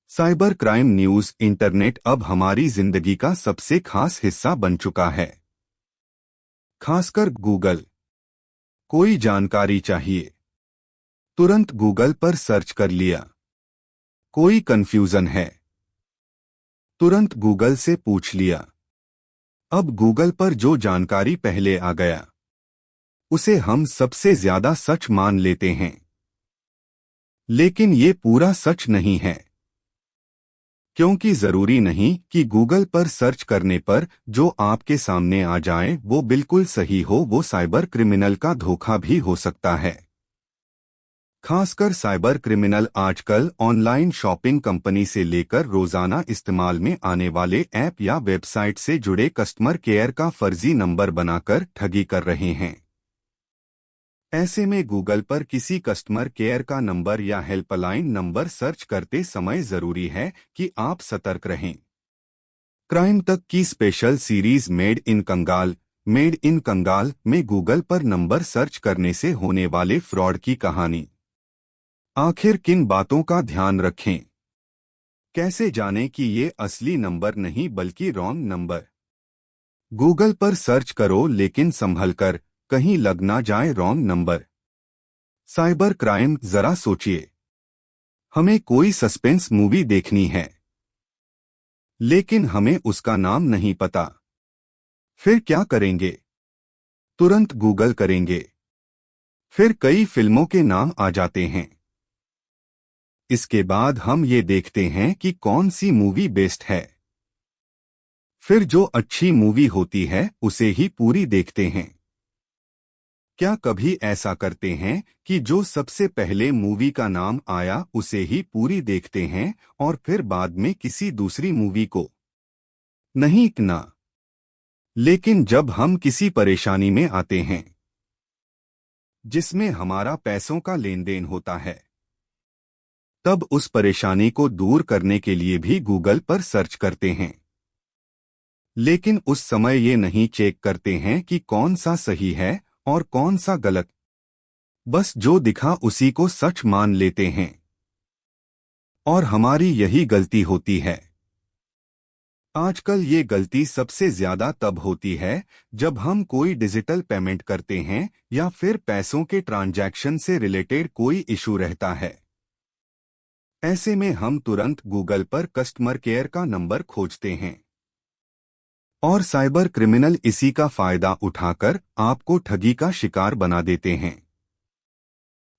Cyber crime news internet अब हमारी जिंदगी का सबसे खास हिस्सा बन चुका है। खासकर गूगल। कोई जानकारी चाहिए, तुरंत गूगल पर सर्च कर लिया। कोई कंफ्यूजन है, तुरंत गूगल से पूछ लिया। अब गूगल पर जो जानकारी पहले आ गया, उसे हम सबसे ज्यादा सच मान लेते हैं। लेकिन ये पूरा सच नहीं है, क्योंकि जरूरी नहीं कि गूगल पर सर्च करने पर जो आपके सामने आ जाए वो बिल्कुल सही हो। वो साइबर क्रिमिनल का धोखा भी हो सकता है। खासकर साइबर क्रिमिनल आजकल ऑनलाइन शॉपिंग कंपनी से लेकर रोजाना इस्तेमाल में आने वाले ऐप या वेबसाइट से जुड़े कस्टमर केयर का फर्जी नंबर बनाकर ठगी कर रहे हैं। ऐसे में गूगल पर किसी कस्टमर केयर का नंबर या हेल्पलाइन नंबर सर्च करते समय जरूरी है कि आप सतर्क रहें। क्राइम तक की स्पेशल सीरीज मेड इन कंगाल में गूगल पर नंबर सर्च करने से होने वाले फ्रॉड की कहानी। आखिर किन बातों का ध्यान रखें? कैसे जानें कि ये असली नंबर नहीं बल्कि रॉन्ग नंबर? गूगल पर सर्च करो लेकिन संभल कर, कहीं लग ना जाए रॉन्ग नंबर। साइबर क्राइम, जरा सोचिए। हमें कोई सस्पेंस मूवी देखनी है, लेकिन हमें उसका नाम नहीं पता। फिर क्या करेंगे? तुरंत गूगल करेंगे। फिर कई फिल्मों के नाम आ जाते हैं। इसके बाद हम ये देखते हैं कि कौन सी मूवी बेस्ट है। फिर जो अच्छी मूवी होती है उसे ही पूरी देखते हैं। क्या कभी ऐसा करते हैं कि जो सबसे पहले मूवी का नाम आया उसे ही पूरी देखते हैं और फिर बाद में किसी दूसरी मूवी को? नहीं ना। लेकिन जब हम किसी परेशानी में आते हैं जिसमें हमारा पैसों का लेन देन होता है, तब उस परेशानी को दूर करने के लिए भी गूगल पर सर्च करते हैं। लेकिन उस समय ये नहीं चेक करते हैं कि कौन सा सही है और कौन सा गलत। बस जो दिखा उसी को सच मान लेते हैं। और हमारी यही गलती होती है। आजकल ये गलती सबसे ज्यादा तब होती है जब हम कोई डिजिटल पेमेंट करते हैं या फिर पैसों के ट्रांजैक्शन से रिलेटेड कोई इशू रहता है। ऐसे में हम तुरंत गूगल पर कस्टमर केयर का नंबर खोजते हैं और साइबर क्रिमिनल इसी का फायदा उठाकर आपको ठगी का शिकार बना देते हैं।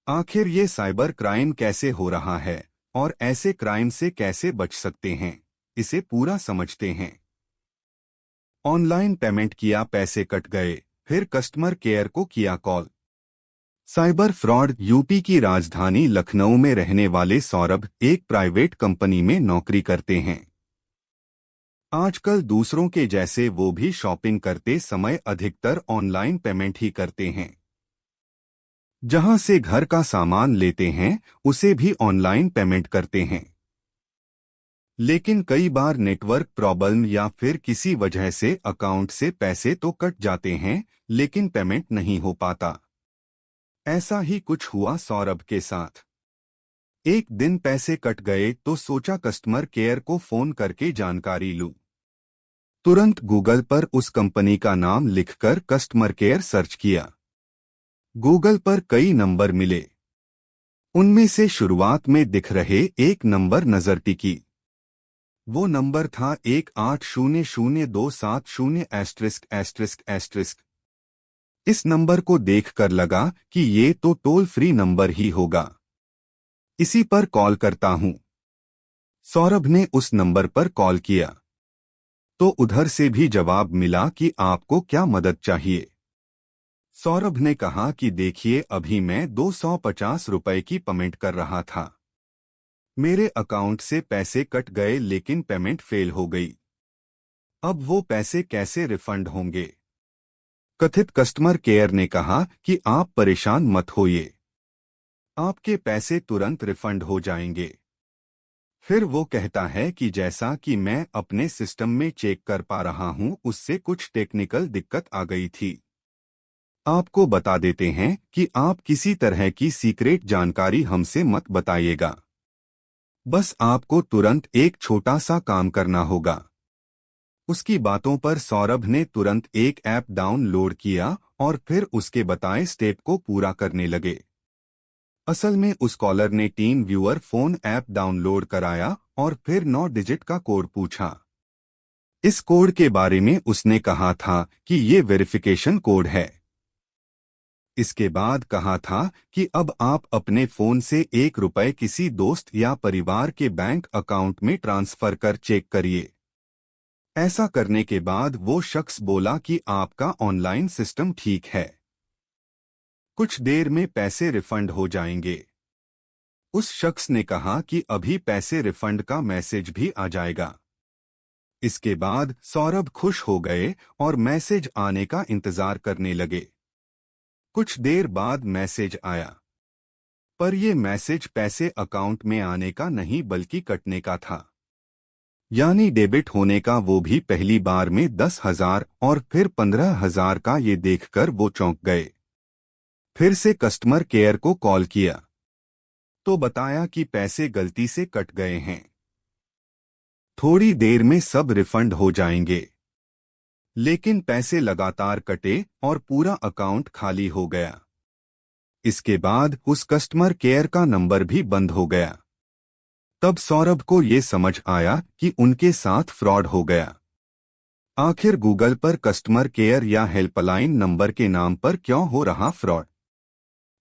आखिर ये साइबर क्राइम कैसे हो रहा है और ऐसे क्राइम से कैसे बच सकते हैं, इसे पूरा समझते हैं। ऑनलाइन पेमेंट किया, पैसे कट गए, फिर कस्टमर केयर को किया कॉल। Cyber fraud. यूपी की राजधानी लखनऊ में रहने वाले सौरभ एक प्राइवेट कंपनी में नौकरी करते हैं। आजकल दूसरों के जैसे वो भी शॉपिंग करते समय अधिकतर ऑनलाइन पेमेंट ही करते हैं। जहां से घर का सामान लेते हैं उसे भी ऑनलाइन पेमेंट करते हैं। लेकिन कई बार नेटवर्क प्रॉब्लम या फिर किसी वजह से अकाउंट से पैसे तो कट जाते हैं लेकिन पेमेंट नहीं हो पाता। ऐसा ही कुछ हुआ सौरभ के साथ। एक दिन पैसे कट गए तो सोचा कस्टमर केयर को फोन करके जानकारी लूं। तुरंत गूगल पर उस कंपनी का नाम लिखकर कस्टमर केयर सर्च किया। गूगल पर कई नंबर मिले। उनमें से शुरुआत में दिख रहे एक नंबर नजर टिकी। वो नंबर था 180027 ****। इस नंबर को देखकर लगा कि ये तो टोल फ्री नंबर ही होगा। इसी पर कॉल करता हूं। सौरभ ने उस नंबर पर कॉल किया तो उधर से भी जवाब मिला कि आपको क्या मदद चाहिए। सौरभ ने कहा कि देखिए, अभी मैं 250 रुपए की पेमेंट कर रहा था। मेरे अकाउंट से पैसे कट गए लेकिन पेमेंट फेल हो गई। अब वो पैसे कैसे रिफंड होंगे? कथित कस्टमर केयर ने कहा कि आप परेशान मत होइए, आपके पैसे तुरंत रिफंड हो जाएंगे। फिर वो कहता है कि जैसा कि मैं अपने सिस्टम में चेक कर पा रहा हूं उससे कुछ टेक्निकल दिक्कत आ गई थी। आपको बता देते हैं कि आप किसी तरह की सीक्रेट जानकारी हमसे मत बताइएगा। बस आपको तुरंत एक छोटा सा काम करना होगा। उसकी बातों पर सौरभ ने तुरंत एक ऐप डाउनलोड किया और फिर उसके बताए स्टेप को पूरा करने लगे। असल में उस कॉलर ने team viewer phone app download कराया और फिर 9 डिजिट का कोड पूछा। इस कोड के बारे में उसने कहा था कि ये वेरिफिकेशन कोड है। इसके बाद कहा था कि अब आप अपने फोन से ₹1 किसी दोस्त या परिवार के बैंक अकाउंट में ट्रांसफर कर चेक करिए। ऐसा करने के बाद वो शख्स बोला कि आपका ऑनलाइन सिस्टम ठीक है, कुछ देर में पैसे रिफंड हो जाएंगे। उस शख्स ने कहा कि अभी पैसे रिफंड का मैसेज भी आ जाएगा। इसके बाद सौरभ खुश हो गए और मैसेज आने का इंतजार करने लगे। कुछ देर बाद मैसेज आया, पर यह मैसेज पैसे अकाउंट में आने का नहीं बल्कि कटने का था। यानी डेबिट होने का, वो भी पहली बार में 10,000 और फिर 15,000 का। ये देखकर वो चौंक गए। फिर से कस्टमर केयर को कॉल किया तो बताया कि पैसे गलती से कट गए हैं, थोड़ी देर में सब रिफंड हो जाएंगे। लेकिन पैसे लगातार कटे और पूरा अकाउंट खाली हो गया। इसके बाद उस कस्टमर केयर का नंबर भी बंद हो गया। तब सौरभ को ये समझ आया कि उनके साथ फ्रॉड हो गया। आखिर गूगल पर कस्टमर केयर या हेल्पलाइन नंबर के नाम पर क्यों हो रहा फ्रॉड?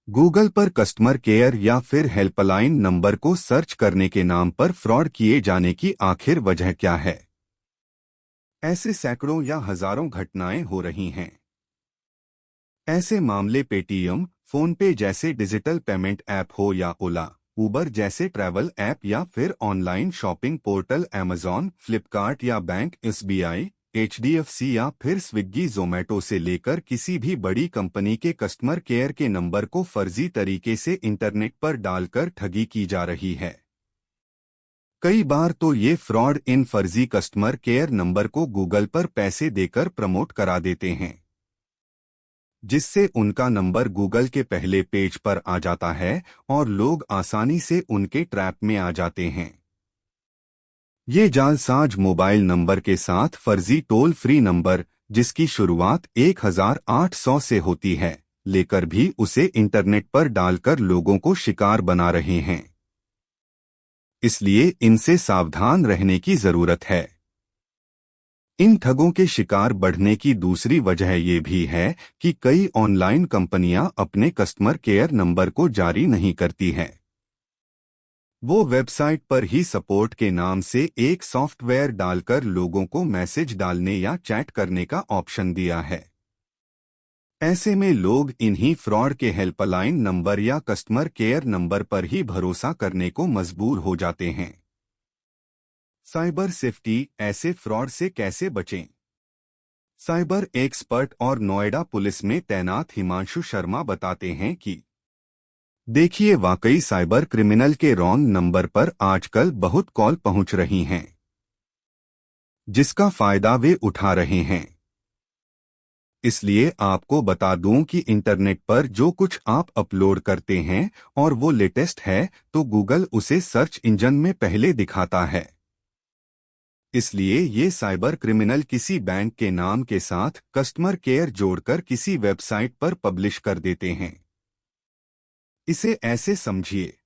गूगल पर कस्टमर केयर या फिर हेल्पलाइन नंबर को सर्च करने के नाम पर फ्रॉड किए जाने की आखिर वजह क्या है? ऐसे सैकड़ों या हजारों घटनाएं हो रही हैं। ऐसे मामले पेटीएम, फोनपे जैसे डिजिटल पेमेंट ऐप हो या ओला, उबर जैसे ट्रैवल ऐप या फिर online shopping portal Amazon, Flipkart या बैंक एसबीआई, एचडीएफसी या फिर स्विग्गी जोमेटो से लेकर किसी भी बड़ी कंपनी के कस्टमर केयर के नंबर को फर्जी तरीके से इंटरनेट पर डालकर ठगी की जा रही है। कई बार तो ये फ्रॉड इन फर्जी कस्टमर केयर नंबर को गूगल पर पैसे देकर प्रमोट करा देते हैं, जिससे उनका नंबर गूगल के पहले पेज पर आ जाता है और लोग आसानी से उनके ट्रैप में आ जाते हैं। ये जालसाज मोबाइल नंबर के साथ फर्जी टोल फ्री नंबर, जिसकी शुरुआत 1800 से होती है, लेकर भी उसे इंटरनेट पर डालकर लोगों को शिकार बना रहे हैं। इसलिए इनसे सावधान रहने की जरूरत है। इन ठगों के शिकार बढ़ने की दूसरी वजह ये भी है कि कई ऑनलाइन कंपनियां अपने कस्टमर केयर नंबर को जारी नहीं करती हैं। वो वेबसाइट पर ही सपोर्ट के नाम से एक सॉफ्टवेयर डालकर लोगों को मैसेज डालने या चैट करने का ऑप्शन दिया है। ऐसे में लोग इन्हीं फ्रॉड के हेल्पलाइन नंबर या कस्टमर केयर नंबर पर ही भरोसा करने को मजबूर हो जाते हैं। साइबर सेफ्टी, ऐसे फ्रॉड से कैसे बचें? साइबर एक्सपर्ट और नोएडा पुलिस में तैनात हिमांशु शर्मा बताते हैं कि देखिए, वाकई साइबर क्रिमिनल के रॉन्ग नंबर पर आजकल बहुत कॉल पहुंच रही हैं, जिसका फायदा वे उठा रहे हैं। इसलिए आपको बता दूं कि इंटरनेट पर जो कुछ आप अपलोड करते हैं और वो लेटेस्ट है, तो गूगल उसे सर्च इंजन में पहले दिखाता है। इसलिए ये साइबर क्रिमिनल किसी बैंक के नाम के साथ कस्टमर केयर जोड़कर किसी वेबसाइट पर पब्लिश कर देते हैं। इसे ऐसे समझिए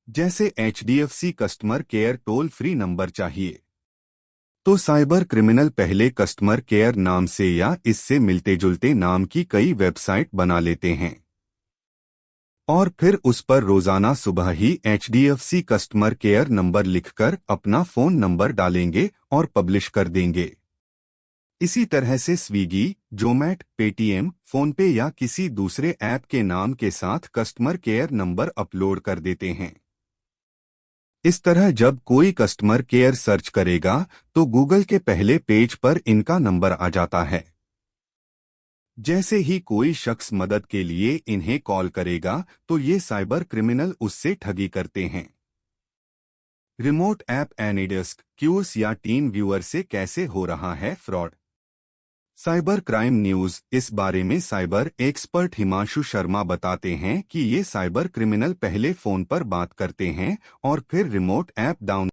जैसे HDFC customer care toll free number चाहिए, तो साइबर क्रिमिनल पहले कस्टमर केयर नाम से या इससे मिलते जुलते नाम की कई वेबसाइट बना लेते हैं और फिर उस पर रोजाना सुबह ही एचडीएफसी कस्टमर केयर नंबर लिखकर अपना फोन नंबर डालेंगे और पब्लिश कर देंगे। इसी तरह से स्विगी, जोमैटो, पेटीएम, फोनपे या किसी दूसरे ऐप के नाम के साथ कस्टमर केयर नंबर अपलोड कर देते हैं। इस तरह जब कोई कस्टमर केयर सर्च करेगा तो गूगल के पहले पेज पर इनका नंबर आ जाता है। जैसे ही कोई शख्स मदद के लिए इन्हें कॉल करेगा तो ये साइबर क्रिमिनल उससे ठगी करते हैं। रिमोट ऐप एनीडेस्क, क्यूस या टीम व्यूअर से कैसे हो रहा है फ्रॉड? Cyber crime news. इस बारे में साइबर एक्सपर्ट हिमांशु शर्मा बताते हैं कि ये साइबर क्रिमिनल पहले फोन पर बात करते हैं और फिर रिमोट ऐप डाउन